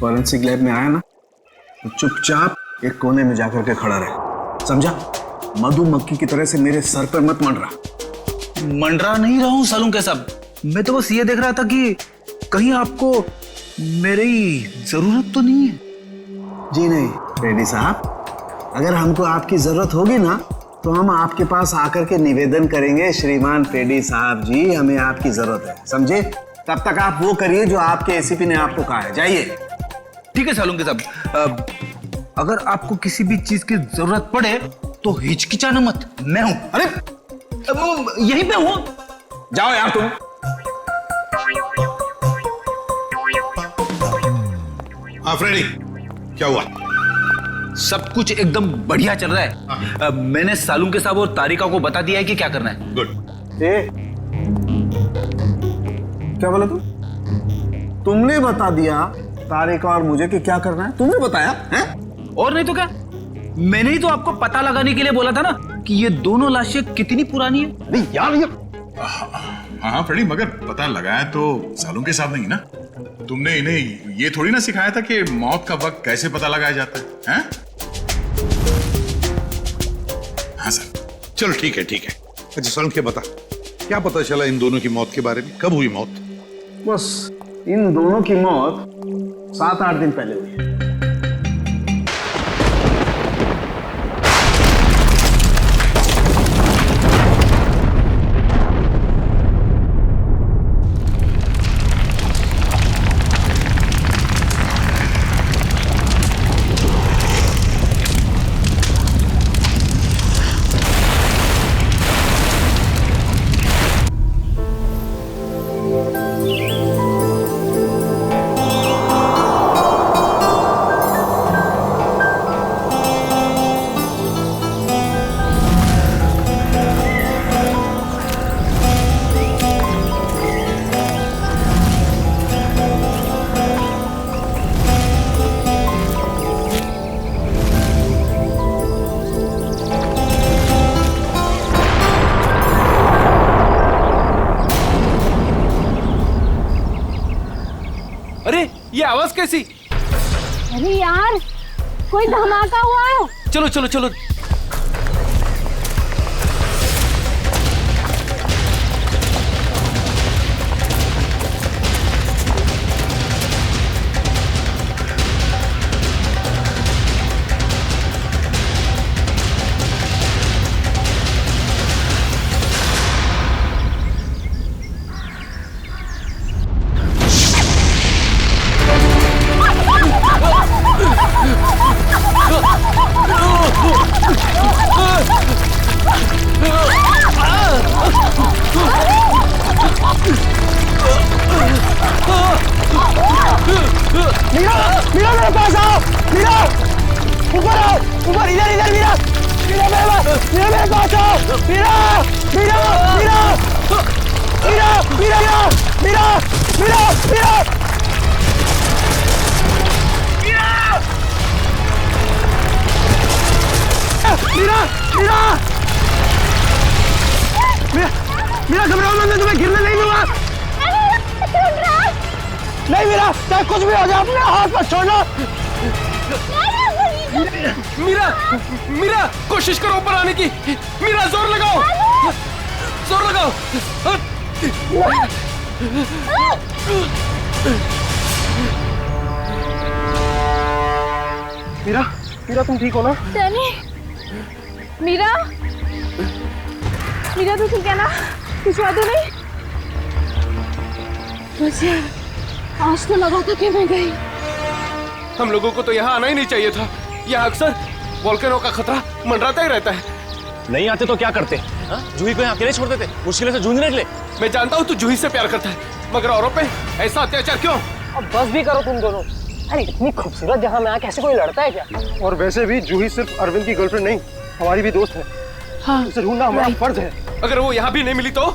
Forensic lab में आया ना तो चुपचाप एक कोने में जाकर के खड़ा रहे, समझा? मधुमक्खी की तरह से मेरे सर पर मत मंडरा। मंडरा नहीं रहा हूं सालुंके साहब, मैं तो बस ये देख रहा था कि कहीं आपको मेरी जरूरत तो नहीं है। जी नहीं रेड्डी साहब, अगर हमको आपकी जरूरत होगी ना तो हम आपके पास आकर के निवेदन करेंगे, श्रीमान पेडी साहब जी हमें आपकी जरूरत है, समझे? तब तक आप वो करिए जो आपके एसीपी ने आपको कहा है, जाइए। ठीक है सालुंके साहब, अगर आपको किसी भी चीज की जरूरत पड़े तो हिचकिचाना मत, मैं हूं। अरे यहीं पे हूं, जाओ यार तुम। हाँ फ्रेडी, क्या हुआ? सब कुछ एकदम बढ़िया चल रहा है। मैंने सालुंके साहब और तारिका को बता दिया है कि क्या करना है। गुड। क्या बोला तुमने बता दिया तारिका और मुझे कि क्या करना है? तुमने बताया है? और नहीं तो क्या, मैंने ही तो आपको पता लगाने के लिए बोला था ना कि ये दोनों लाशें कितनी पुरानी है। अरे यार ये हाँ फ्रेडी, मगर पता लगाया तो सालुंके साहब नहीं ना। तुमने इन्हें ये थोड़ी ना सिखाया था कि मौत का वक्त कैसे पता लगाया जाता है, हैं? हाँ सर, चलो ठीक है ठीक है। अच्छा सालुंके बता, क्या पता चला इन दोनों की मौत के बारे में? कब हुई मौत? बस इन दोनों की मौत 7-8 दिन पहले हुई है। ये आवाज कैसी? अरे यार कोई धमाका हुआ है। चलो चलो चलो। मीरा मेरे पास आओ, मीरा ऊपर आओ, ऊपर इधर इधर मीरा, मीरा मेरे पास आओ, मीरा मीरा मीरा मीरा मीरा मीरा मीरा मीरा मीरा मीरा मीरा घबराओ मत, मैं तुम्हें गिरने नहीं दूंगा। नहीं मीरा, चाहे कुछ भी हो जाए अपने हाथ पर छोड़ना। मीरा मीरा कोशिश करो ऊपर आने की। मीरा जोर लगाओ, जोर लगाओ। मीरा मीरा तुम ठीक हो ना? डैनी, मीरा मीरा तू ठीक है ना? कुछ बात नहीं? मुझे आज तो लगा था कि मैं गई। हम लोगों को तो यहाँ आना ही नहीं चाहिए था। यहाँ अक्सर वोल्केनो का खतरा मंडराता ही रहता है। नहीं आते तो क्या करते? जूही को यहाँ अकेले छोड़ देते, मुश्किल से जूझने निकले। मैं जानता हूँ तू जूही से प्यार करता है, मगर औरों पे ऐसा अत्याचार क्यों? अब बस भी करो तुम दोनों। अरे इतनी खूबसूरत जगह में आके ऐसे कोई लड़ता है क्या? और वैसे भी जूही सिर्फ अरविंद की गर्लफ्रेंड नहीं, हमारी भी दोस्त है। हाँ, उसे ढूंढना हमारा फर्ज है। अगर वो यहाँ भी नहीं मिली तो?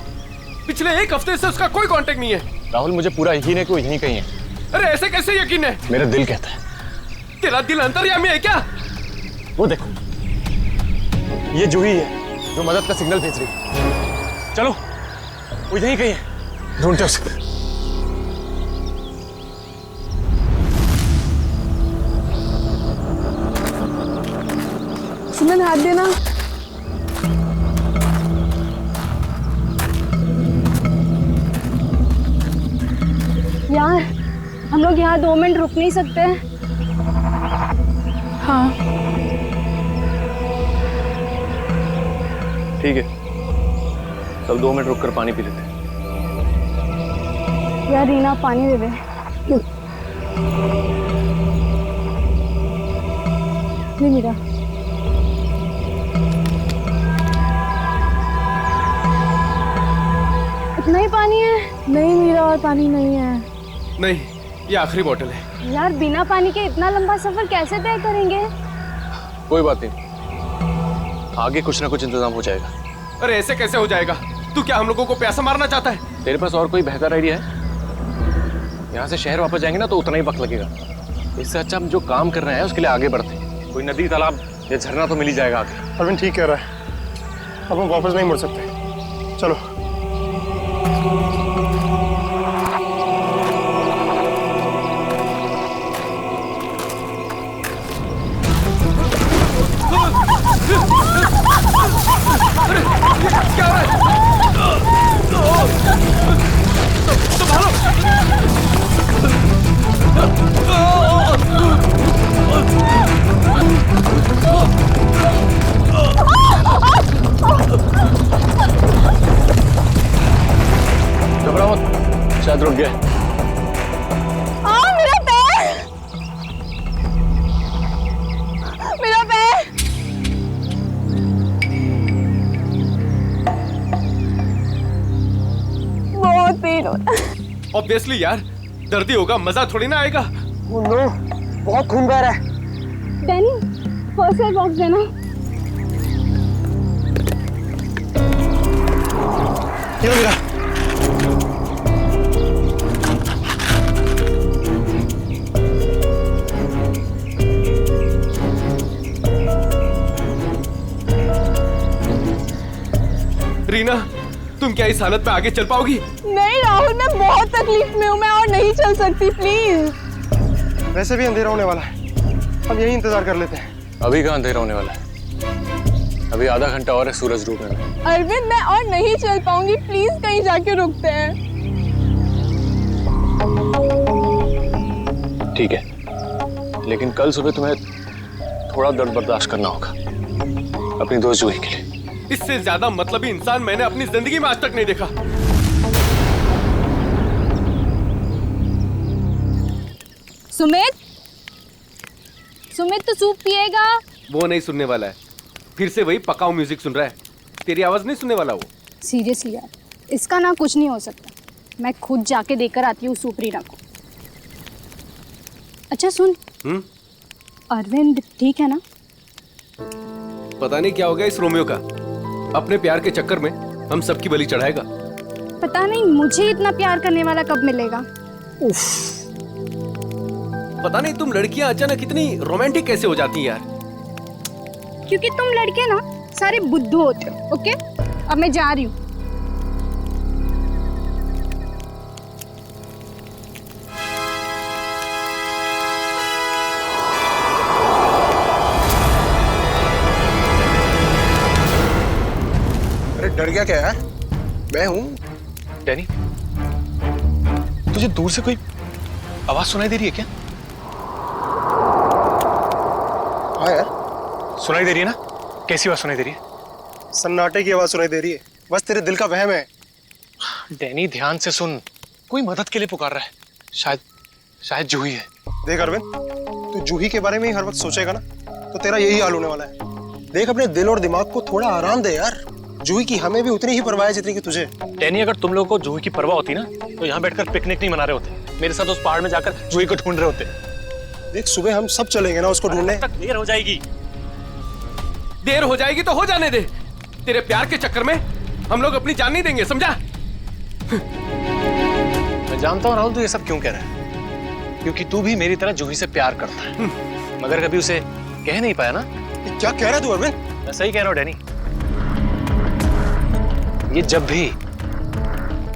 पिछले एक हफ्ते से उसका कोई कांटेक्ट नहीं है। राहुल मुझे पूरा यकीन है कि वो यहीं कहीं है। अरे ऐसे कैसे यकीन है? मेरा दिल कहता है। तेरा दिल अंतर्यामी है क्या? वो देखो, ये जूही है जो मदद का सिग्नल भेज रही है। चलो, वो यहीं कहीं है, ढूंढते उसे। अरविंद हाथ देना। यार हम लोग यहाँ 2 मिनट रुक नहीं सकते? हाँ ठीक है, तब 2 मिनट रुककर पानी पी लेते हैं। यार रीना पानी दे दे। ले मीरा। इतना ही पानी है? नहीं मीरा, और पानी नहीं है। नहीं, ये आखिरी बोतल है। यार बिना पानी के इतना लंबा सफर कैसे तय करेंगे? कोई बात नहीं, आगे कुछ ना कुछ इंतजाम हो जाएगा। अरे ऐसे कैसे हो जाएगा? तू क्या हम लोगों को प्यासा मारना चाहता है? तेरे पास और कोई बेहतर आइडिया है? यहाँ से शहर वापस जाएंगे ना तो उतना ही वक्त लगेगा। इससे अच्छा हम जो काम कर रहे हैं उसके लिए आगे बढ़ते हैं। कोई नदी, तालाब या झरना तो मिल ही जाएगा आगे। अरविंद ठीक कह रहा है, अब हम वापस नहीं मुड़ सकते। चलो। क्या हो रहा है? घबराओ मत, शायद रुक गए। मेरा पैर, मेरा पैर। बहुत पेन हो रहा है। ऑब्वियसली यार, दर्दी होगा, मजा थोड़ी ना आएगा। नो, बहुत खून बह रहा है। डैनी फर्स्ट एड बॉक्स देना। ये मेरा। रीना, तुम क्या इस हालत में आगे चल पाओगी? नहीं राहुल, मैं बहुत तकलीफ में हूँ, मैं और नहीं चल सकती, प्लीज। वैसे भी अंधेरा होने वाला है, अब यही इंतजार कर लेते हैं। अभी कहाँ अंधेरा होने वाला है? अभी आधा घंटा और है सूरज डूबने में। अरविंद मैं और नहीं चल पाऊंगी, प्लीज कहीं जाके रुकते हैं। ठीक है, लेकिन कल सुबह तुम्हें थोड़ा दर्द बर्दाश्त करना होगा अपनी दोस्त जूही के लिए। इससे ज्यादा मतलबी इंसान मैंने अपनी जिंदगी में आज तक नहीं देखा। सुमित, सुमित तो सूप पिएगा? वो नहीं सुनने वाला है, फिर से वही पकाऊ म्यूजिक सुन रहा है। तेरी आवाज नहीं सुनने वाला वो। सीरियसली यार, इसका ना कुछ नहीं हो सकता। मैं खुद जाके देकर आती हूँ सूप रीना को। अच्छा सुन, अरविंद ठीक है ना? पता नहीं क्या हो गया इस रोमियो का, अपने प्यार के चक्कर में हम सबकी बलि चढ़ाएगा। पता नहीं मुझे इतना प्यार करने वाला कब मिलेगा। पता नहीं तुम लड़कियां अचानक इतनी रोमांटिक कैसे हो जाती हैं यार। क्योंकि तुम लड़के ना सारे बुद्धू होते हो। ओके, अब मैं जा रही हूँ। अरे डर गया क्या है? मैं हूँ। डैनी, तुझे दूर से कोई आवाज सुनाई दे रही है क्या? हाँ यार, सुनाई दे रही है ना? कैसी आवाज सुनाई दे रही है? सन्नाटे की आवाज सुनाई दे रही है। बस तेरे दिल का वहम है। डैनी ध्यान से सुन, कोई मदद के लिए पुकार रहा है। शायद जूही है। देख अरविंद, तू जूही के बारे में ही हर वक्त सोचेगा ना तो तेरा यही हाल होने वाला है। देख अपने दिल और दिमाग को थोड़ा आराम दे यार। जूही की हमें भी उतनी ही परवाह है जितनी की तुझे। डैनी, अगर तुम लोगों को जूही की परवाह होती ना तो यहाँ बैठकर पिकनिक नहीं मना रहे होते, मेरे साथ उस पहाड़ में जाकर जूही को ढूंढ रहे होते। देख सुबह हम सब चलेंगे ना उसको ढूंढने। तक देर हो जाएगी। देर हो जाएगी तो हो जाने दे। तेरे प्यार के चक्कर में हम लोग अपनी जान नहीं देंगे, समझा? मैं जानता हूँ राहुल, तू ये सब क्यों कह रहा है, क्योंकि तू भी मेरी तरह जूही से प्यार करता है, मगर कभी उसे कह नहीं पाया ना। क्या कह रहा है तू अरविंद? मैं सही कह रहा हूँ डैनी। ये जब भी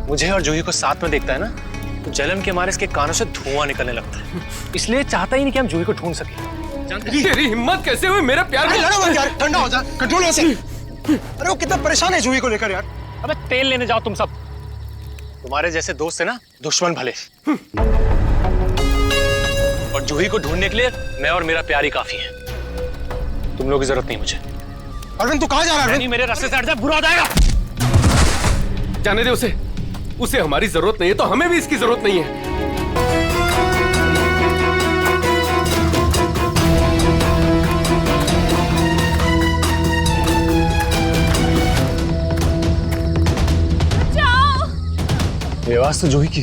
मुझे और जूही को साथ में देखता है ना तो जलन के मारे इसके कानों से धुआं निकलने लगता है। इसलिए चाहता ही नहीं कि हम जूही को ढूंढ सके। तेरी हिम्मत कैसे हुई मेरे प्यार में? लड़ो मत यार, ठंडा हो जा, कंट्रोल हो से। अरे वो कितना परेशान है जूही को लेकर यार। अबे तेल लेने जाओ तुम सब। तुम्हारे जैसे दोस्त है ना, दुश्मन भले। और जूही को ढूंढने के लिए मैं और मेरा प्यार ही काफी है। तुम लोगों की जरूरत नहीं मुझे। अरविंद तू कहाँ जा रहा है? नहीं, मेरे रास्ते से हट जा, बुरा हो जाएगा। जाने दे उसे। उसे हमारी जरूरत नहीं है तो हमें भी इसकी जरूरत नहीं है। ये आवाज तो जूही की।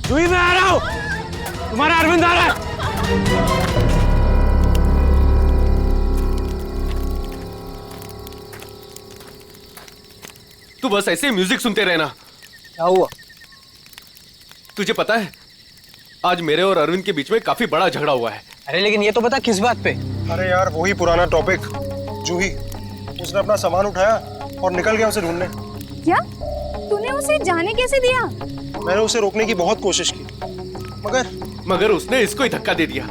जूही मैं आ रहा हूं, तुम्हारा अरविंद आ रहा है। तू बस ऐसे ही म्यूजिक सुनते रहना। क्या हुआ? तुझे पता है आज मेरे और अरविंद के बीच में काफी बड़ा झगड़ा हुआ है। अरे लेकिन ये तो बता किस बात पे? अरे यार वही पुराना टॉपिक, जूही। उसने अपना सामान उठाया और निकल गया उसे ढूंढने। क्या तूने उसे जाने कैसे दिया? मैंने उसे रोकने की बहुत कोशिश की, मगर उसने इसको ही धक्का दे दिया।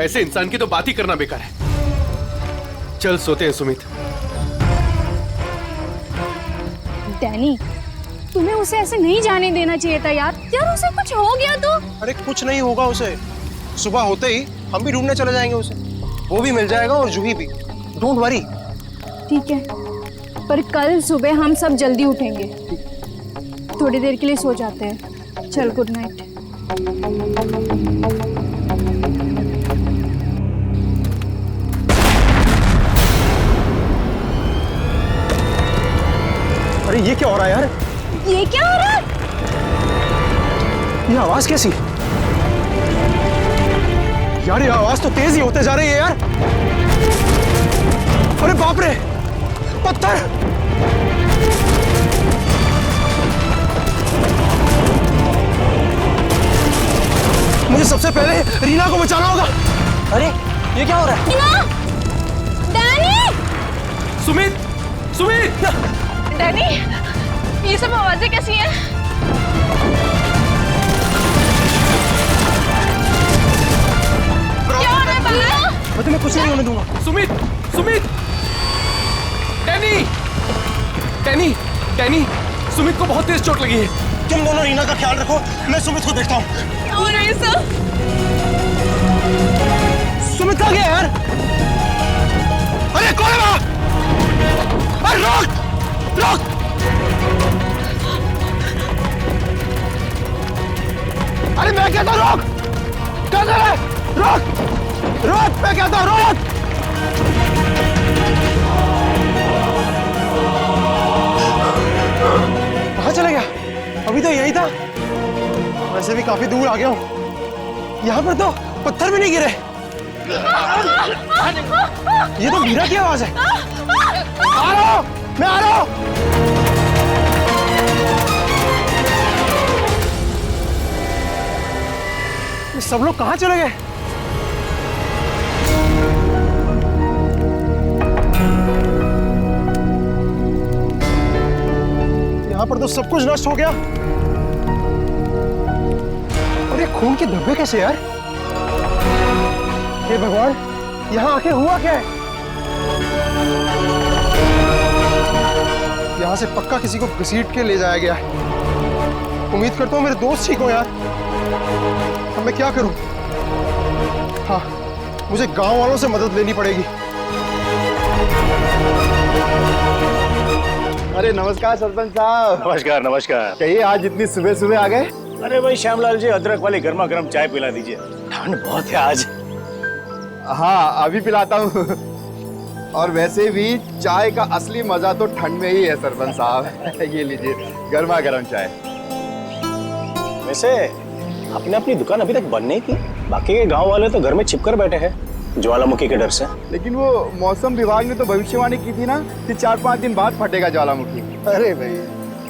ऐसे इंसान की तो बात ही करना बेकार है। चल सोते हैं सुमित। डैनी, तुम्हें उसे ऐसे नहीं जाने देना चाहिए था यार। यार उसे कुछ हो गया तो? अरे कुछ नहीं होगा उसे। सुबह होते ही हम भी ढूंढने चले जाएंगे उसे। वो भी मिल जाएगा और जूही भी। Don't worry. ठीक है, पर कल सुबह हम सब जल्दी उठेंगे। थोड़ी देर के लिए सो जाते हैं। चल गुड नाइट। अरे ये क्या हो रहा है यार? ये क्या हो रहा है? ये आवाज कैसी? यार ये आवाज तो तेज ही होते जा रही है यार। अरे बाप रे, पत्थर! मुझे सबसे पहले रीना को बचाना होगा। अरे ये क्या हो रहा है? डैनी! सुमित, सुमित! डैनी, ये सब आवाजें कैसी हैं? क्या हो रहा है बाहर? मैं तुम्हें कुछ नहीं होने दूंगा। Sumit, Sumit! Danny, Danny, Danny! Sumit को बहुत तेज चोट लगी है। तुम दोनों रीना का ख्याल रखो, मैं सुमित को देखता हूँ। और ऐसा? सुमित कहाँ गया यार? अरे कौन है वहाँ? अरे रोक! रोक! अरे मैं कहता हूँ रोक! क्या कर रहा है? रोक! रोक! मैं कहता हूँ रोक! कहाँ चले गया? अभी तो यही था। वैसे भी काफी दूर आ गया हूँ। यहाँ पर तो पत्थर भी नहीं गिरे। ये तो मीरा की आवाज है। आ रहा हूँ, मैं आ रहा हूँ। ये सब लोग कहाँ चले गए? यहाँ पर तो सब कुछ नष्ट हो गया। और ये खून के धब्बे कैसे यार? हे भगवान, यहाँ आके हुआ क्या है? यहाँ से पक्का किसी को घसीट के ले जाया गया है। उम्मीद करता हूँ मेरे दोस्त ठीक हो यार। अब मैं क्या करूँ? हाँ, मुझे गांव वालों से मदद लेनी पड़ेगी। अरे नमस्कार सरपंच साहब। नमस्कार नमस्कार। कहिए आज इतनी सुबह सुबह आ गए? अरे भाई श्यामलाल जी, अदरक वाली गर्मा गर्म चाय पिला दीजिए। ठंड बहुत है आज। हाँ अभी पिलाता हूँ। और वैसे भी चाय का असली मजा तो ठंड में ही है सरपंच साहब। ये लीजिए गर्मा गर्म चाय। वैसे आपने अपनी दुकान अभी तक बंद नहीं की? बाकी के गांव वाले तो घर में छिपकर बैठे हैं ज्वालामुखी के डर से। लेकिन वो मौसम विभाग ने तो भविष्यवाणी की थी ना कि 4-5 दिन बाद फटेगा ज्वालामुखी। अरे भाई,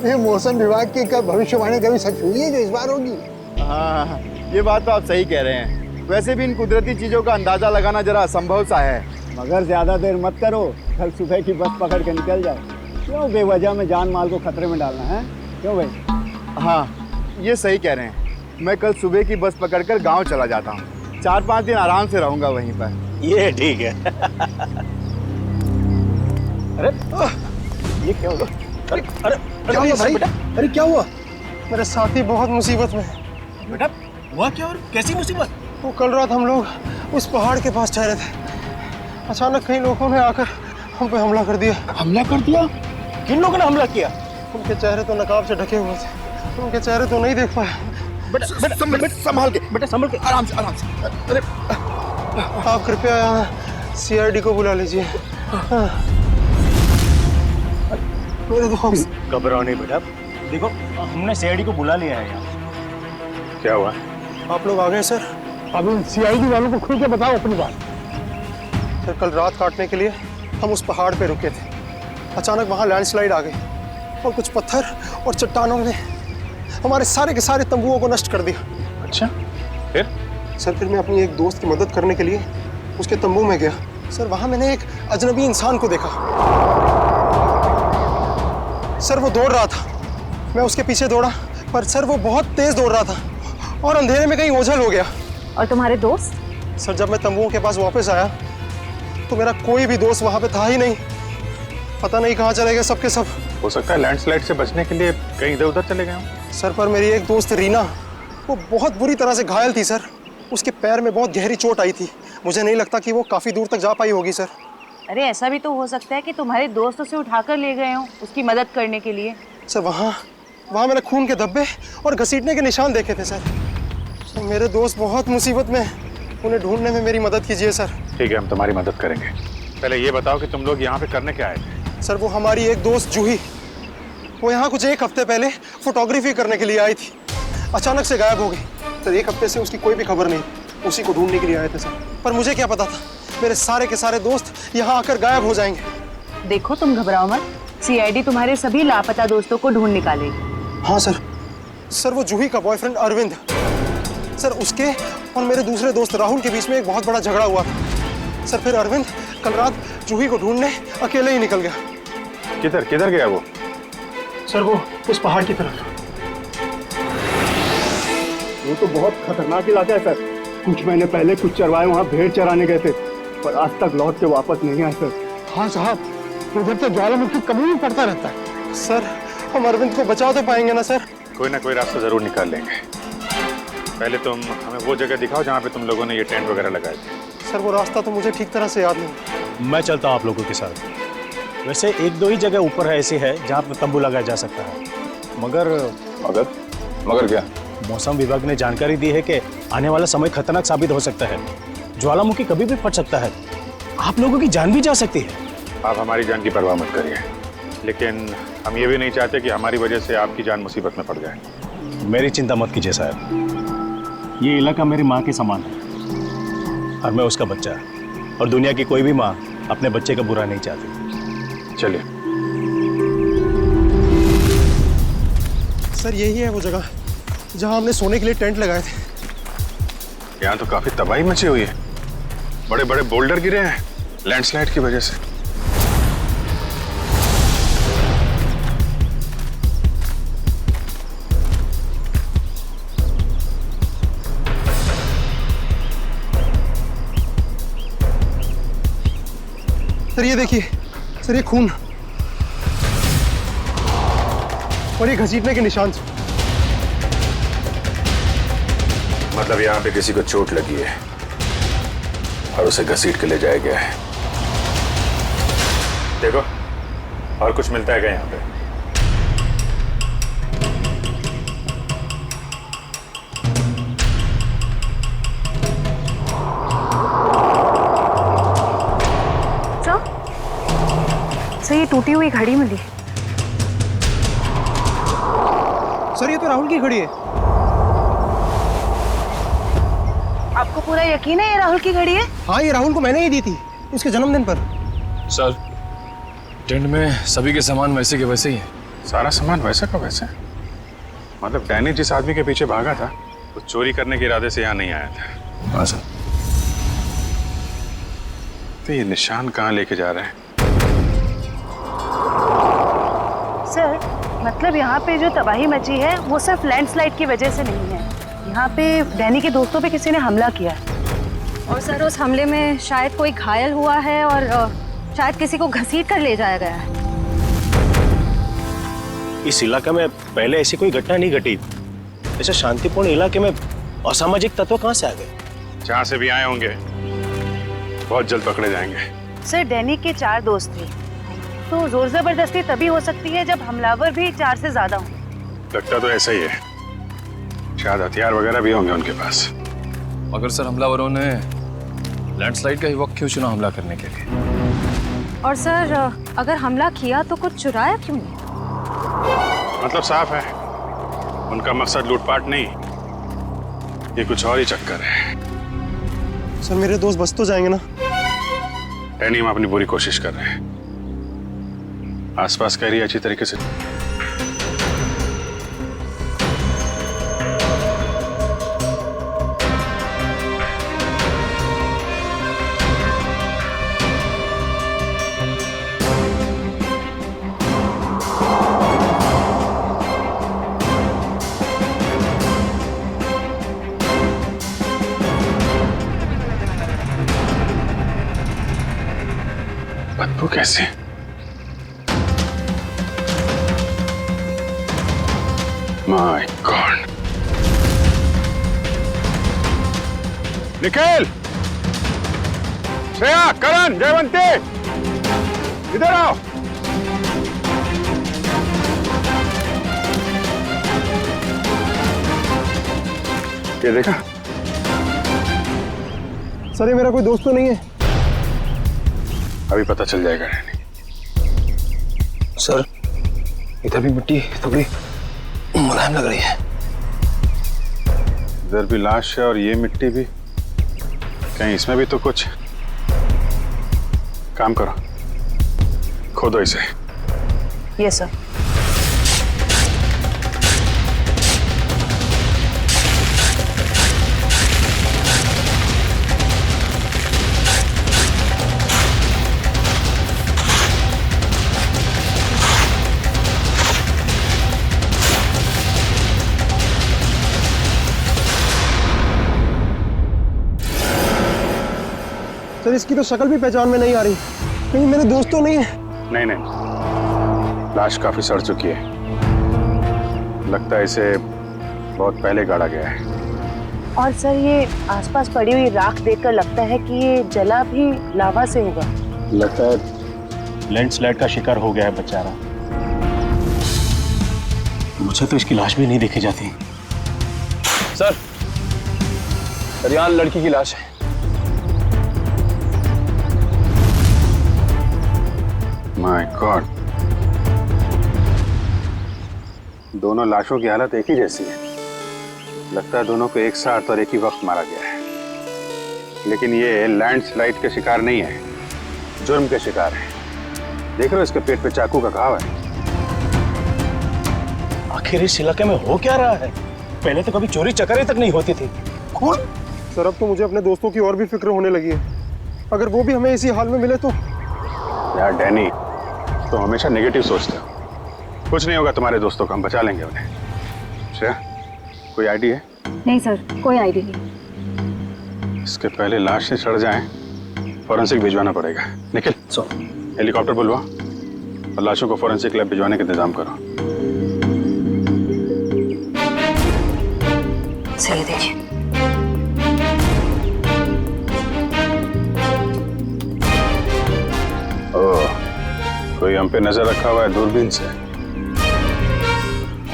ये मौसम विभाग की कब भविष्यवाणी कभी सच हुई है जो इस बार होगी? हाँ ये बात तो आप सही कह रहे हैं। वैसे भी इन कुदरती चीजों का अंदाजा लगाना जरा असंभव सा है। मगर ज्यादा देर मत करो, कल सुबह की बस पकड़ के निकल जाओ। क्यों बेवजह में जान माल को खतरे में डालना है? क्यों भाई? हाँ ये सही कह रहे हैं। मैं कल सुबह की बस पकड़कर गांव चला जाता हूँ। 4-5 दिन आराम से रहूंगा वहीं पर। ये ठीक है। अरे ये क्या हुआ? अरे अरे क्या हुआ भाई? अरे क्या हुआ? मेरे साथी बहुत मुसीबत में है। बेटा हुआ क्या और कैसी मुसीबत? वो कल रात हम लोग उस पहाड़ के पास ठहरे थे। अचानक कई लोगों ने आकर हम पे हमला कर दिया। हमला कर दिया? किन लोगों ने हमला किया? उनके चेहरे तो नकाब से ढके हुए थे, उनके चेहरे तो नहीं देख पाए। बेटा संभाल के आराम से। अरे आप कृपया यहाँ CID को बुला लीजिए। हाँ। मेरे दोस्त। घबराओ नहीं बेटा, देखो हमने CID को बुला लिया है यहाँ। क्या हुआ? आप लोग आ गए सर? अब उन CID वालों को खुल के बताओ अपनी बात। सर कल रात काटने के लिए हम उस पहाड़ पे रुके थे। अचानक वहाँ लैंडस्लाइड आ गई और कुछ पत्थर और चट्टानों ने हमारे सारे के सारे तंबुओं को नष्ट कर दिया। अच्छा फिर? सर फिर मैं अपनी एक दोस्त की मदद करने के लिए उसके तंबू में गया। सर वहाँ मैंने एक अजनबी इंसान को देखा। सर वो दौड़ रहा था, मैं उसके पीछे दौड़ा, पर सर वो बहुत तेज दौड़ रहा था और अंधेरे में कहीं ओझल हो गया। और तुम्हारे दोस्त? सर जब मैं तंबुओं के पास वापस आया तो मेरा कोई भी दोस्त वहाँ पे था ही नहीं। पता नहीं कहाँ चले गए सबके सब। हो सकता है लैंडस्लाइड से बचने के लिए कहीं इधर उधर चले गए हों। सर पर मेरी एक दोस्त रीना, वो बहुत बुरी तरह से घायल थी सर। उसके पैर में बहुत गहरी चोट आई थी। मुझे नहीं लगता कि वो काफ़ी दूर तक जा पाई होगी सर। अरे ऐसा भी तो हो सकता है कि तुम्हारे दोस्त उसे उठाकर ले गए हों उसकी मदद करने के लिए। सर वहाँ मैंने खून के धब्बे और घसीटने के निशान देखे थे सर। मेरे दोस्त बहुत मुसीबत में हैं, उन्हें ढूंढने में मेरी मदद कीजिए सर। ठीक है, हम तुम्हारी मदद करेंगे। पहले ये बताओ कि तुम लोग यहाँ पे करने क्या आए थे? सर वो हमारी एक दोस्त जूही, वो यहाँ कुछ 1 हफ्ते पहले फोटोग्राफी करने के लिए आई थी। अचानक से गायब हो गई। सर 1 हफ्ते से उसकी कोई भी खबर नहीं। उसी को ढूंढने के लिए आए थे सर। पर मुझे क्या पता था मेरे सारे के सारे दोस्त यहाँ आकर गायब हो जाएंगे। देखो तुम घबराओ मत, CID तुम्हारे सभी लापता दोस्तों को ढूंढ निकालेगी। हाँ सर। सर वो जूही का बॉयफ्रेंड अरविंद, सर उसके और मेरे दूसरे दोस्त राहुल के बीच में एक बहुत बड़ा झगड़ा हुआ था। सर फिर अरविंद कल रात जूही को ढूंढने अकेले ही निकल गया। किधर गया वो? सर वो उस पहाड़ की तरफ। वो तो बहुत खतरनाक इलाका है सर। कुछ महीने पहले कुछ चरवाहे वहाँ भेड़ चराने गए थे, पर आज तक लौट के वापस नहीं आए सर। हाँ साहब, उधर तो ज्वालामुखी कभी भी पड़ता रहता है। सर हम अरविंद को बचा तो पाएंगे ना सर? कोई ना कोई रास्ता जरूर निकाल लेंगे। पहले तुम हमें वो जगह दिखाओ जहाँ पे तुम लोगों ने ये टेंट वगैरह लगाए थे। सर वो रास्ता तो मुझे ठीक तरह से याद नहीं। मैं चलता हूँ आप लोगों के साथ। वैसे 1-2 ही जगह ऊपर है ऐसी है जहाँ पे तंबू लगाया जा सकता है। मगर क्या? मौसम विभाग ने जानकारी दी है कि आने वाला समय खतरनाक साबित हो सकता है। ज्वालामुखी कभी भी फट सकता है, आप लोगों की जान भी जा सकती है। आप हमारी जान की परवाह मत करिए, लेकिन हम ये भी नहीं चाहते कि हमारी वजह से आपकी जान मुसीबत में पड़ जाए। मेरी चिंता मत कीजिए साहब, ये इलाका मेरी माँ के समान है और मैं उसका बच्चा, और दुनिया की कोई भी माँ अपने बच्चे का बुरा नहीं चाहती। चलिए। सर यही है वो जगह जहाँ हमने सोने के लिए टेंट लगाए थे। यहाँ तो काफी तबाही मची हुई है, बड़े बड़े बोल्डर गिरे हैं लैंडस्लाइड की वजह से। सर ये देखिए, सर ये खून और ये घसीटने के निशान। मतलब यहाँ पे किसी को चोट लगी है और उसे घसीट के ले जाया गया है। देखो और कुछ मिलता है क्या यहाँ पे? सर ये टूटी हुई घड़ी मिली। सर ये तो राहुल की घड़ी है। आपको पूरा यकीन है ये राहुल की घड़ी है? हाँ ये राहुल को मैंने ही दी थी उसके जन्मदिन पर। सर टेंट में सभी के सामान वैसे के वैसे ही है। सारा सामान वैसा का वैसा? मतलब डैनी जिस आदमी के पीछे भागा था वो चोरी करने के इरादे से यहाँ नहीं आया था। हाँ सर। तो ये निशान कहाँ लेके जा रहे हैं? सर मतलब यहाँ पे जो तबाही मची है वो सिर्फ लैंडस्लाइड की वजह से नहीं है। यहाँ पे डैनी के दोस्तों पे किसी ने हमला किया है। और सर उस हमले में शायद कोई घायल हुआ है और शायद किसी को घसीट कर ले जाया गया है। इस इलाके में पहले ऐसी कोई घटना नहीं घटी। ऐसे शांतिपूर्ण इलाके में असामाजिक तत्व कहां से आ गए? जहां से भी आए होंगे बहुत जल्द पकड़े जाएंगे। सर डैनी के 4 दोस्त थे, तो जोर जबरदस्ती तभी हो सकती है जब हमलावर भी 4 से ज्यादा हों। लगता तो ऐसा ही है, शायद हथियार वगैरह भी होंगे उनके पास। मगर सर हमलावरों ने लैंडस्लाइड का ही वक्त क्यों चुना हमला करने के लिए? और सर अगर हमला किया तो कुछ चुराया क्यों नहीं? मतलब साफ है, उनका मकसद लूटपाट नहीं, ये कुछ और ही चक्कर है। सर मेरे दोस्त बच तो जाएंगे ना? डैनी, हम अपनी पूरी कोशिश कर रहे हैं। आसपास का एरिया अच्छी तरीके से बदबू कैसे? My god! निखिल, श्रेया, करण, जयवंती, इधर आओ। ये देखा? सर ये मेरा कोई दोस्त तो नहीं है? अभी पता चल जाएगा डैनी। सर इधर भी मिट्टी थोड़ी मुलायम लग रही है। इधर भी लाश है और ये मिट्टी भी, कहीं इसमें भी तो कुछ। काम करो, खोदो इसे। Yes sir. सर इसकी तो शक्ल भी पहचान में नहीं आ रही, कहीं मेरे दोस्त तो नहीं है? नहीं नहीं, लाश काफी सड़ चुकी है, लगता है इसे बहुत पहले गाड़ा गया है। और सर ये आसपास पड़ी हुई राख देखकर लगता है कि ये जला भी लावा से होगा। लगता है लैंडस्लाइड का शिकार हो गया है बेचारा। मुझे तो इसकी लाश भी नहीं देखी जाती। सर यहाँ लड़की की लाश है। माय गॉड, दोनों लाशों की हालत एक ही जैसी है। लगता है दोनों को एक साथ और एक ही वक्त मारा गया है। लेकिन ये लैंडस्लाइड के शिकार नहीं है, जुर्म के शिकार है। देख रहे हो इसके पेट पे चाकू का घाव है। आखिर इस इलाके में हो क्या रहा है? पहले तो कभी चोरी चकारी तक नहीं होती थी। कौन? सर अब तो मुझे अपने दोस्तों की और भी फिक्र होने लगी है। अगर वो भी हमें इसी हाल में मिले तो? यार डैनी, तो हमेशा नेगेटिव सोचते हो। कुछ नहीं होगा तुम्हारे दोस्तों को, हम बचा लेंगे उन्हें। श्रेया, कोई आईडी है? नहीं सर, कोई आईडी नहीं। इसके पहले लाश से सड़ जाए, फॉरेंसिक भिजवाना पड़ेगा। निखिल, हेलीकॉप्टर बुलवा और लाशों को फॉरेंसिक लैब भिजवाने का इंतजाम करो। सही देखिए। कोई हम पे नजर रखा हुआ है दूरबीन से।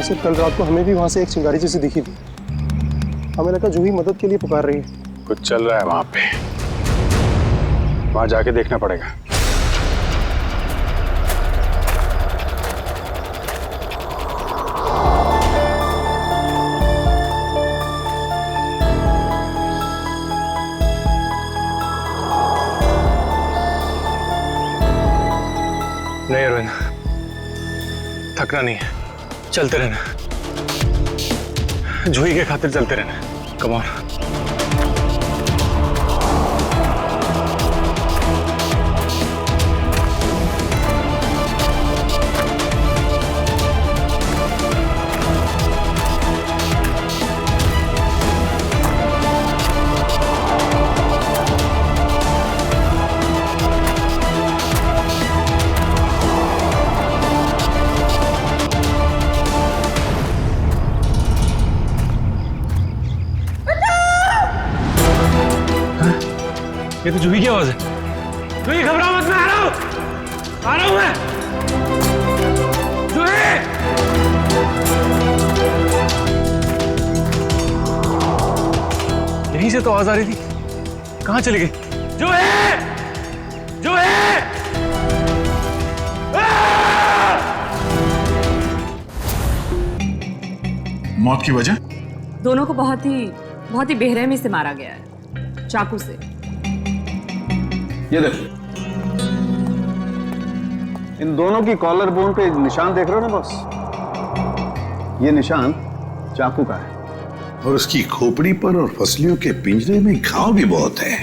सर कल रात को हमें भी वहां से एक चिंगारी जैसी दिखी थी। हमें लगा जूही मदद के लिए पुकार रही है। कुछ चल रहा है वहां पे, वहां जाके देखना पड़ेगा। नहीं अरविंद, थकना नहीं है, चलते रहना, जूही के खातिर चलते रहना। Come on. ये तो जूही की आवाज है। जूही घबराओ मत, मैं आ रहा हूं मैं। जूही! यहीं से तो आवाज आ रही थी, कहां चली गई? जूही! जूही! मौत की वजह? दोनों को बहुत ही बेरहमी से मारा गया है, चाकू से। ये देखो, इन दोनों की कॉलर बोन पे निशान देख रहे हो ना बॉस? ये निशान चाकू का है। और उसकी खोपड़ी पर और फसलियों के पिंजरे में घाव भी बहुत है।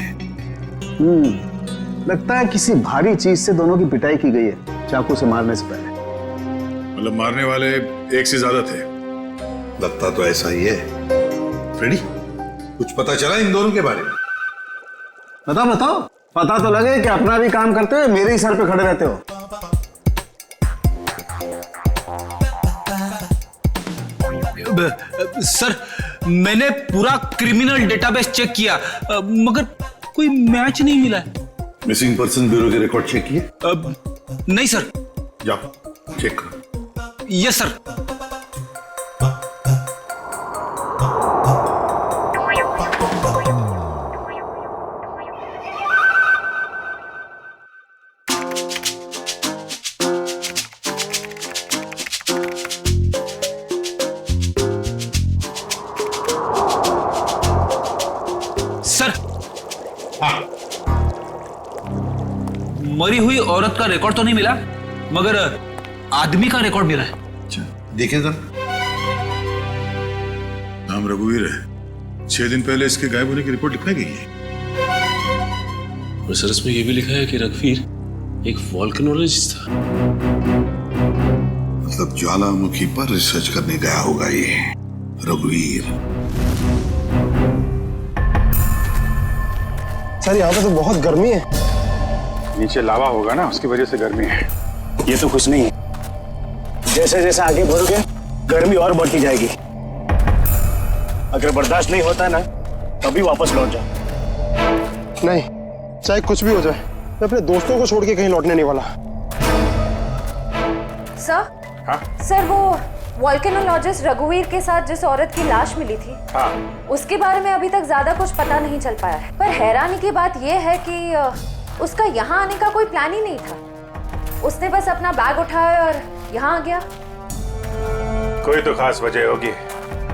लगता है किसी भारी चीज से दोनों की पिटाई की गई है चाकू से मारने से पहले। मतलब मारने वाले एक से ज्यादा थे? लगता तो ऐसा ही है। फ्रेडी, कुछ पता चला इन दोनों के बारे में? बताओ, पता तो लगे कि अपना भी काम करते हो, मेरे ही सर पे खड़े रहते हो। सर, मैंने पूरा क्रिमिनल डेटाबेस चेक किया, मगर कोई मैच नहीं मिला है। मिसिंग पर्सन ब्यूरो के रिकॉर्ड चेक किए? नहीं सर। जाओ चेक करो। Yes sir. मरी हुई औरत का रिकॉर्ड तो नहीं मिला, मगर आदमी का रिकॉर्ड मिला है। अच्छा, देखिए जरा। नाम रघुवीर है। 6 दिन पहले इसके गायब होने की रिपोर्ट लिखाई गई है। और सर इसमें यह भी लिखा है कि रघुवीर एक वोल्केनोलॉजिस्ट था। मतलब ज्वालामुखी पर रिसर्च करने गया होगा ये रघुवीर। सर यहाँ पे तो बहुत गर्मी है। नीचे लावा होगा ना, उसकी वजह से गर्मी है। ये तो कुछ नहीं है, जैसे जैसे आगे बढ़ोगे गर्मी और बढ़ती जाएगी। अगर बर्दाश्त नहीं होता ना तभी वापस लौट जाओ। नहीं, चाहे कुछ भी हो जाए, मैं अपने दोस्तों को छोड़ के कहीं लौटने नहीं वाला। सर? हाँ? सर, वो वोल्केनोलॉजिस्ट रघुवीर के साथ जिस औरत की लाश मिली थी, हाँ। उसके बारे में अभी तक ज्यादा कुछ पता नहीं चल पाया है। पर हैरानी की बात यह है कि उसका यहाँ आने का कोई प्लान ही नहीं था। उसने बस अपना बैग उठाया और यहाँ आ गया। कोई तो खास वजह होगी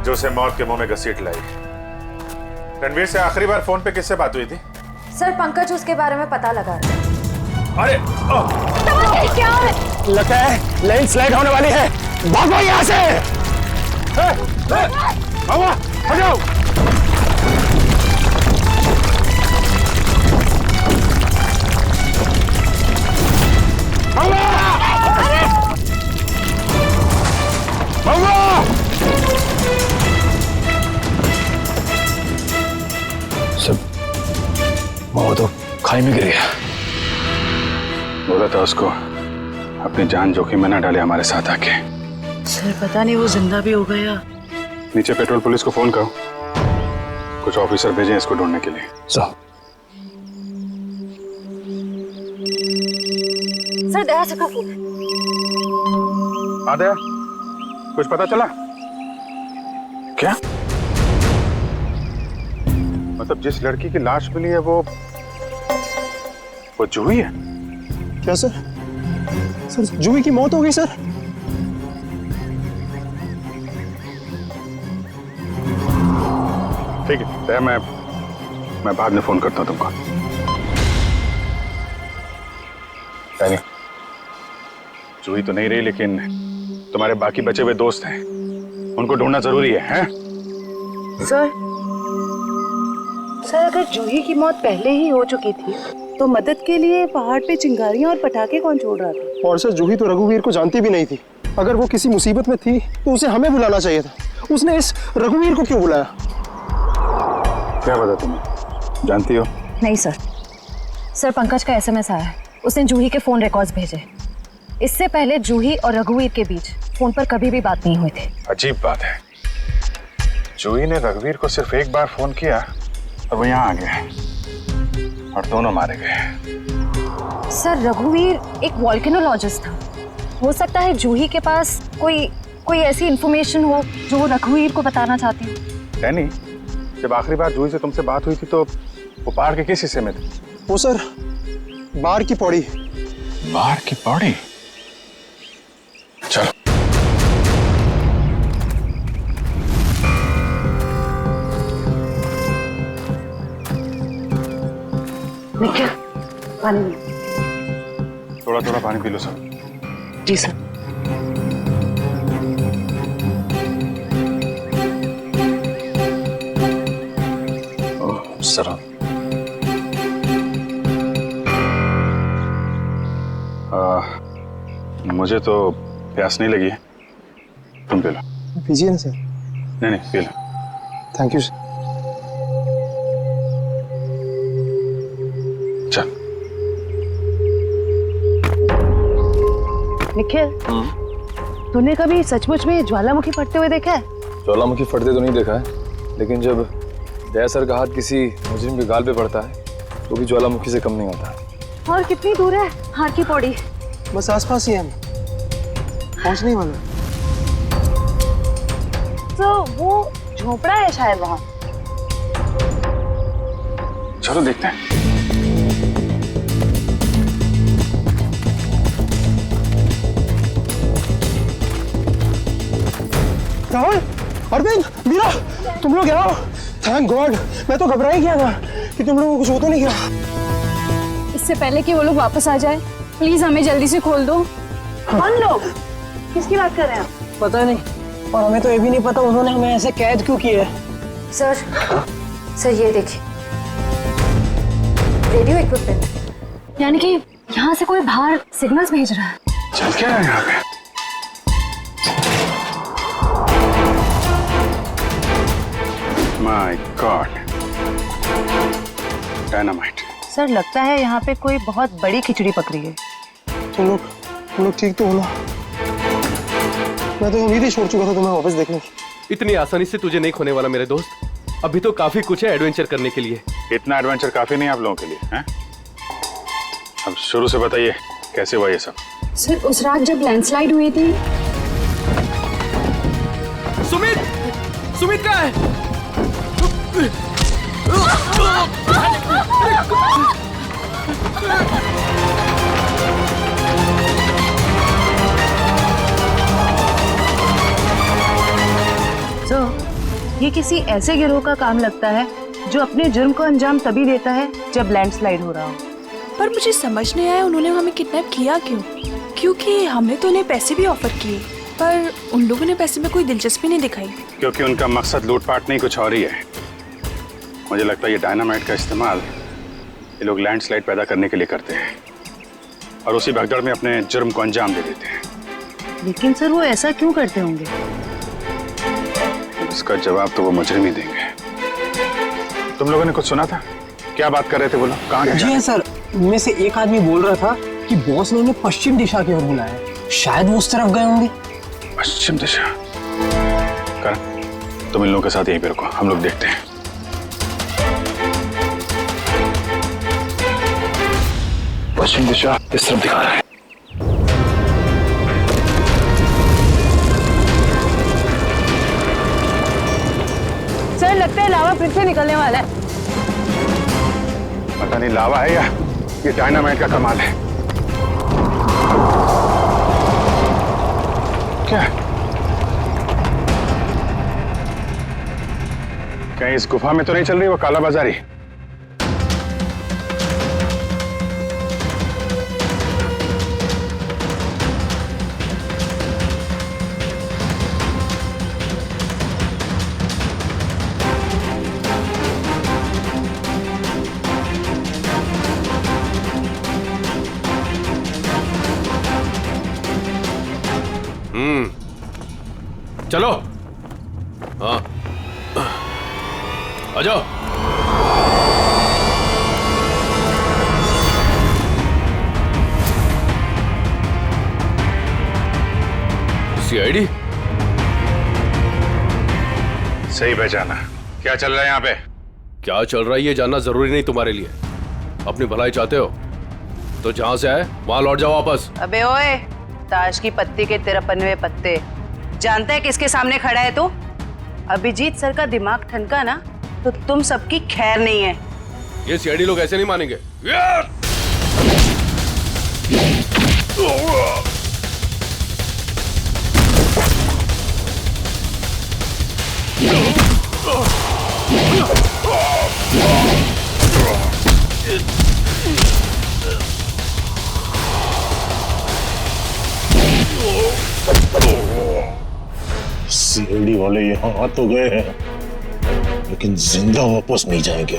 जो उसे मौत के मुंह में घसीट लाई। रणवीर से आखिरी बार फोन पे किससे बात हुई थी? सर, पंकज उसके बारे में पता लगा रहा है। अरे क्या है? लगता है लैंडस्लाइड होने वाली है। भागो यहाँ से। हटाओ। सब वो तो खाई में गिर गया। बोला था उसको अपनी जान जोखिम में न डाले हमारे साथ आके। सर, पता नहीं वो जिंदा भी हो गया। नीचे पेट्रोल पुलिस को फोन करो, कुछ ऑफिसर भेजें इसको ढूंढने के लिए। सर, दया से का फोन। हाँ दया, कुछ पता चला क्या? मतलब जिस लड़की की लाश मिली है वो जूही है? क्या सर? सर, जूही की मौत हो गई सर। ठीक है दया, मैं बाद में फोन करता हूँ तुमको। जूही तो नहीं रही, लेकिन तुम्हारे बाकी बचे हुए दोस्त हैं, उनको ढूंढना जरूरी है, हैं? सर, अगर जूही की मौत पहले ही हो चुकी थी तो मदद के लिए पहाड़ पे चिंगारियां और पटाखे कौन छोड़ रहा था? और सर, जूही तो रघुवीर को जानती भी नहीं थी। अगर वो किसी मुसीबत में थी तो उसे हमें बुलाना चाहिए था। उसने इस रघुवीर को क्यों बुलाया? क्या पता तुम्हें, जानती हो? नहीं सर, पंकज का SMS आया है। उसने जूही के फोन रिकॉर्ड्स भेजे। इससे पहले जूही और रघुवीर के बीच फोन पर कभी भी बात नहीं हुई थी। अजीब बात है, जूही ने रघुवीर को सिर्फ एक बार फोन किया और वो यहाँ आ गया। और दोनों मारे गए। सर रघुवीर एक वॉल्केनोलॉजिस्ट था। हो सकता है जूही के पास कोई ऐसी इंफॉर्मेशन हो जो वो रघुवीर को बताना चाहती हो। डैनी, जब आखिरी बार जूही से तुमसे बात हुई थी तो वो पहाड़ के किस हिस्से में थे? वो सर बाहर की पौड़ी। बाहर की पौड़ी? चलो। निखिल, पानी लो। थोड़ा थोड़ा पानी पी लो सब। जी सर। सर मुझे तो प्यास नहीं लगी है, तुम पी लो। पीजिए ना सर। नहीं नहीं, P low. Thank you sir. चल। निखिल, तूने कभी सचमुच में ज्वालामुखी फटते हुए देखा है? ज्वालामुखी फटते तो नहीं देखा है, लेकिन जब दया सर का हाथ किसी मुजरिम के गाल पे पड़ता है तो भी ज्वालामुखी से कम नहीं होता। और कितनी दूर है हार की पौड़ी? बस आसपास ही है, हम पहुंचने वाले। तो वो झोपड़ा है शायद वहाँ। चलो देखते हैं। राहुल, अरविंद, मीरा, तुम लोग यहाँ? थैंक गॉड, मैं तो घबरा ही गया था कि तुम लोगों को कुछ हो तो नहीं गया। इससे पहले कि वो लोग वापस आ जाए, प्लीज हमें जल्दी से खोल दो। कौन लोग? किसकी बात कर रहे हैं आप? पता नहीं, और हमें तो ये भी नहीं पता उन्होंने हमें ऐसे कैद क्यों किया है। सर ये देखिए, रेडियो इक्विपमेंट। यानी कि यहाँ से कोई बाहर सिग्नल्स भेज रहा है। चल क्या है यहाँ पे? My God, dynamite. सर लगता है यहाँ पे कोई बहुत बड़ी खिचड़ी पक रही है। तुम लोग ठीक तो हो ना? मैं तो उम्मीद ही छोड़ चुका था तुम्हें वापस देखने की। इतनी आसानी से तुझे नहीं खोने वाला मेरे दोस्त। अभी तो काफी कुछ है एडवेंचर करने के लिए। इतना एडवेंचर काफी नहीं आप लोगों के लिए, हैं? अब शुरू से बताइए कैसे हुआ ये सब? सर उस रात जब लैंडस्लाइड हुई थी। सुमित कहाँ है? ये किसी ऐसे गिरोह का काम लगता है जो अपने जुर्म को अंजाम तभी देता है जब लैंडस्लाइड हो रहा हो। पर मुझे समझ नहीं आया उन्होंने हमें किडनैप किया क्यों? क्योंकि हमने तो उन्हें पैसे भी ऑफर किए, पर उन लोगों ने पैसे में कोई दिलचस्पी नहीं दिखाई। क्योंकि उनका मकसद लूटपाट नहीं, कुछ और ही है। मुझे लगता है ये डायनामाइट का इस्तेमाल ये लोग लैंडस्लाइड पैदा करने के लिए करते हैं और उसी भगदड़ में अपने जुर्म को अंजाम दे देते हैं। लेकिन सर वो ऐसा क्यों करते होंगे? इसका जवाब तो वो मुजरिम ही देंगे। तुम लोगों ने कुछ सुना था? क्या बात कर रहे थे, बोलो। कहाँ गए? जी हाँ सर, उनमें से एक आदमी बोल रहा था कि बॉस ने उन्हें पश्चिम दिशा की ओर बुलाया है। शायद वो उस तरफ गए होंगे। पश्चिम दिशा? करण, तुम इन लोगों के साथ यहीं पे रुको, हम लोग देखते हैं। पश्चिम दिशा इस तरफ दिखा रहा है। सर लगता है लावा फिर से निकलने वाला है। पता नहीं लावा है या ये डायनामाइट का कमाल है। क्या कहीं इस गुफा में तो नहीं चल रही वो कालाबाजारी? चलो। हाँ आ जाओ। सीआईडी सही पहचाना। क्या चल रहा है यहाँ पे? क्या चल रहा है ये जानना जरूरी नहीं तुम्हारे लिए, अपनी भलाई चाहते हो तो जहां से आए वहां लौट जाओ वापस। अबे ओए, ताश की पत्ती के 53 पत्ते। जानता है किसके सामने खड़ा है तू? अभिजीत सर का दिमाग ठनका ना तो तुम सबकी खैर नहीं है। ये सीआईडी लोग ऐसे नहीं मानेंगे। सीआईडी वाले यहाँ आ तो गए हैं, लेकिन जिंदा वापस नहीं जाएंगे।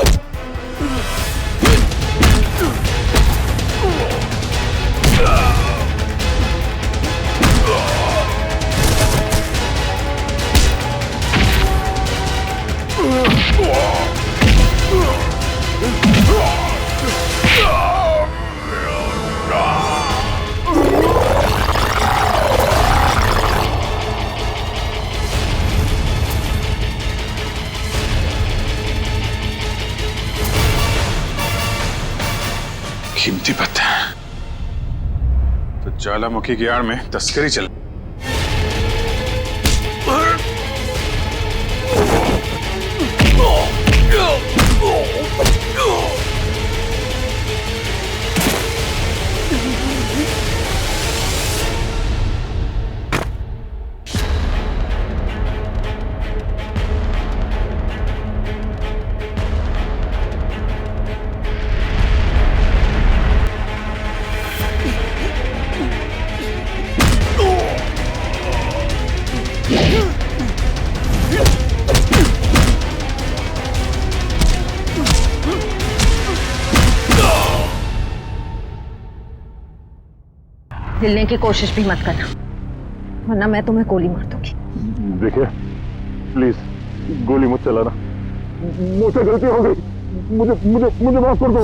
कीमती पत्थर तो ज्वालामुखी की आड़ में तस्करी चल। हिलने की कोशिश भी मत करना, वरना मैं तुम्हें गोली मार दूंगी। देखिए प्लीज गोली मत चलाना, मुझसे गलती हो गई, मुझे मुझे मुझे माफ कर दो।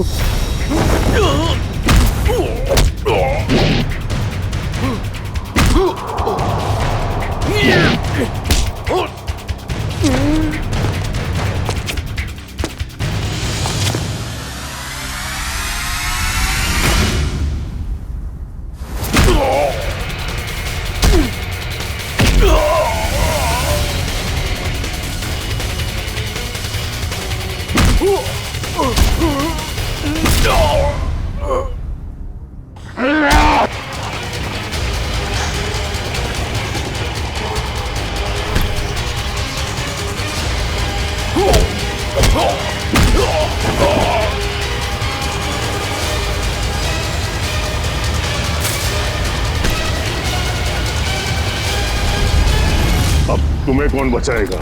अब तुम्हें कौन बचाएगा?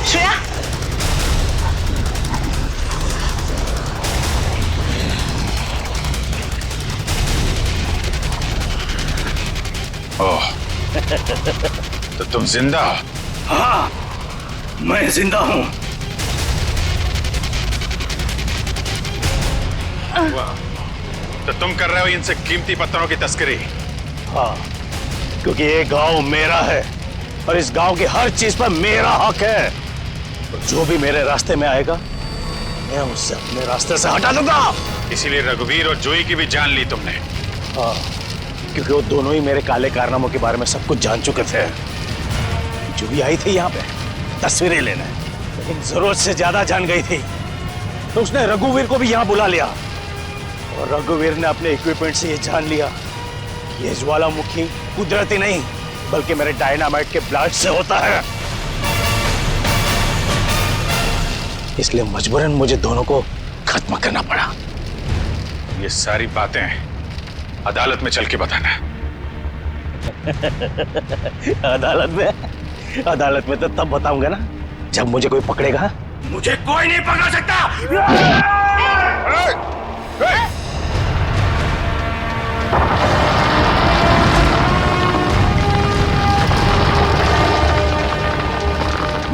श्रेया, ओह, तो तुम जिंदा हो? हाँ, मैं जिंदा हूं। तो तुम कर रहे हो इनसे कीमती पत्थरों की तस्करी? हाँ, क्योंकि ये गांव मेरा है और इस गांव की हर चीज पर मेरा हक है। तो जो भी मेरे रास्ते में आएगा मैं उससे अपने रास्ते से हटा दूंगा। इसीलिए रघुवीर और जूही की भी जान ली तुमने? हाँ, क्योंकि वो दोनों ही मेरे काले कारनामों के बारे में सब कुछ जान चुके थे। जूही आई थी यहाँ पे तस्वीरें लेने, लेकिन जरूरत से ज्यादा जान गई थी, तो उसने रघुवीर को भी यहाँ बुला लिया और रघुवीर ने अपने इक्विपमेंट से ये जान लिया कि ये ज्वालामुखी कुदरती नहीं बल्कि मेरे डायनामाइट के ब्लास्ट से होता है। इसलिए मजबूरन मुझे दोनों को खत्म करना पड़ा। ये सारी बातें अदालत में चल के बताना। अदालत में तो तब बताऊंगा ना जब मुझे कोई पकड़ेगा। मुझे कोई नहीं पकड़ सकता।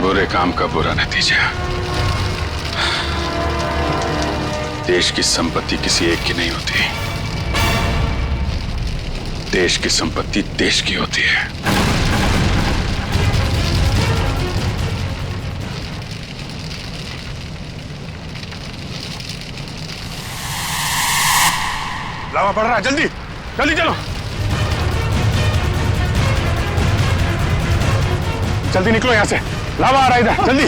बुरे काम का बुरा नतीजा। देश की संपत्ति किसी एक की नहीं होती, देश की संपत्ति देश की होती है। लावा पड़ रहा है, जल्दी जल्दी चलो, जल्दी निकलो यहाँ से, लावा आ रहा है इधर, जल्दी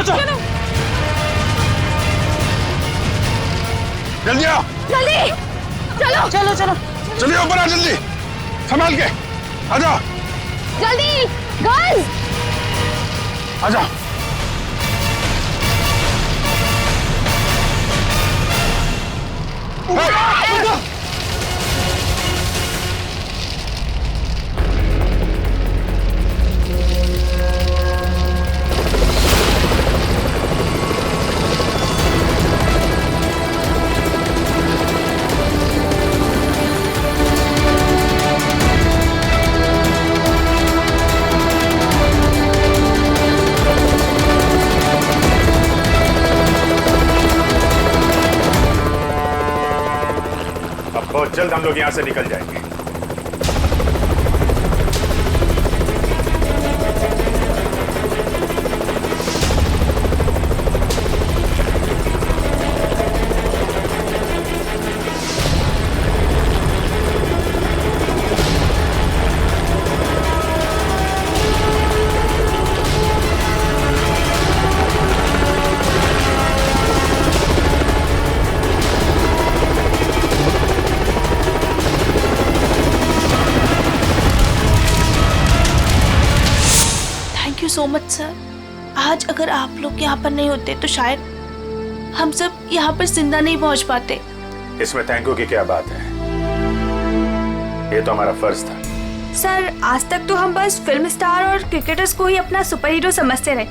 चलो जल्दी आओ, जल्दी चलो चलो चलो चलिए ऊपर आ, जल्दी संभाल के आ जाओ, जल्दी गर्ल्स आ जाओ। बहुत जल्द हम लोग यहां से निकल जाएंगे। So much sir. आज अगर आप लोग यहाँ पर नहीं होते तो शायद हम सब यहाँ पर जिंदा नहीं पहुँच पाते। इसमें थैंक यू की क्या बात है, ये तो हमारा फर्ज था। सर आज तक तो हम बस फिल्म स्टार और क्रिकेटर्स को ही अपना सुपर हीरो समझते रहे,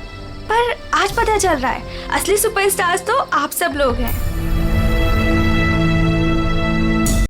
पर आज पता चल रहा है असली सुपरस्टार्स तो आप सब लोग हैं।